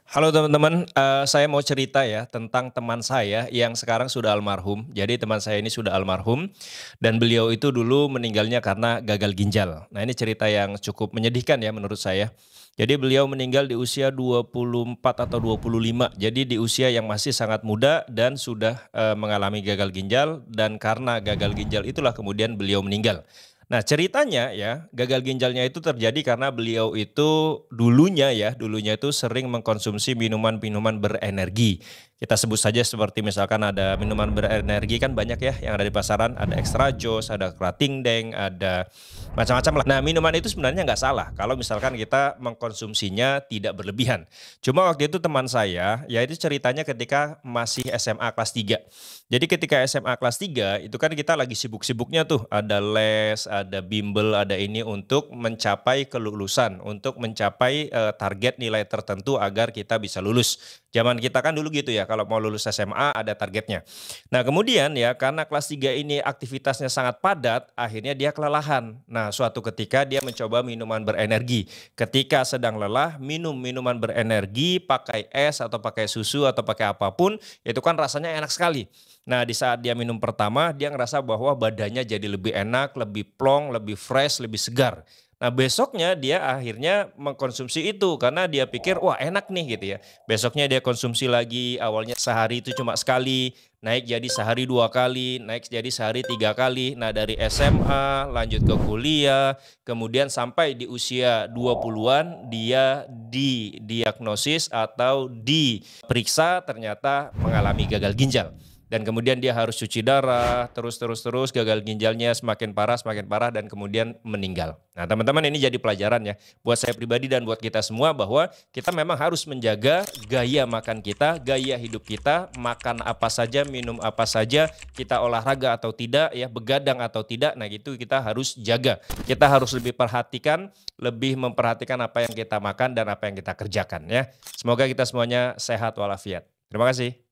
Halo teman-teman, saya mau cerita ya tentang teman saya yang sekarang sudah almarhum. Jadi teman saya ini sudah almarhum dan beliau itu dulu meninggalnya karena gagal ginjal. Nah ini cerita yang cukup menyedihkan ya menurut saya. Jadi beliau meninggal di usia 24 atau 25. Jadi di usia yang masih sangat muda dan sudah, mengalami gagal ginjal dan karena gagal ginjal itulah kemudian beliau meninggal. Nah ceritanya ya, gagal ginjalnya itu terjadi karena beliau itu dulunya itu sering mengkonsumsi minuman-minuman berenergi. Kita sebut saja seperti misalkan ada minuman berenergi kan banyak ya yang ada di pasaran, ada Extra Joss, ada Krating Daeng, ada macam-macam lah. Nah minuman itu sebenarnya nggak salah kalau misalkan kita mengkonsumsinya tidak berlebihan. Cuma waktu itu teman saya, ya itu ceritanya ketika masih SMA kelas 3. Jadi ketika SMA kelas 3 itu kan kita lagi sibuk-sibuknya tuh, ada les, ada bimbel, ada ini untuk mencapai kelulusan, untuk mencapai, target nilai tertentu agar kita bisa lulus. Zaman kita kan dulu gitu ya, kalau mau lulus SMA ada targetnya. Nah kemudian ya karena kelas 3 ini aktivitasnya sangat padat, akhirnya dia kelelahan. Nah suatu ketika dia mencoba minuman berenergi. Ketika sedang lelah, minum minuman berenergi, pakai es atau pakai susu atau pakai apapun, itu kan rasanya enak sekali. Nah, di saat dia minum pertama, dia ngerasa bahwa badannya jadi lebih enak, lebih plong, lebih fresh, lebih segar. Nah, besoknya dia akhirnya mengkonsumsi itu karena dia pikir, wah enak nih gitu ya. Besoknya dia konsumsi lagi, awalnya sehari itu cuma sekali, naik jadi sehari 2 kali, naik jadi sehari 3 kali. Nah, dari SMA lanjut ke kuliah, kemudian sampai di usia 20-an dia didiagnosis atau diperiksa ternyata mengalami gagal ginjal. Dan kemudian dia harus cuci darah, terus, gagal ginjalnya semakin parah dan kemudian meninggal. Nah, teman-teman ini jadi pelajaran ya, buat saya pribadi dan buat kita semua bahwa kita memang harus menjaga gaya makan kita, gaya hidup kita, makan apa saja, minum apa saja, kita olahraga atau tidak ya, begadang atau tidak, nah itu kita harus jaga. Kita harus lebih perhatikan, lebih memperhatikan apa yang kita makan dan apa yang kita kerjakan ya. Semoga kita semuanya sehat walafiat. Terima kasih.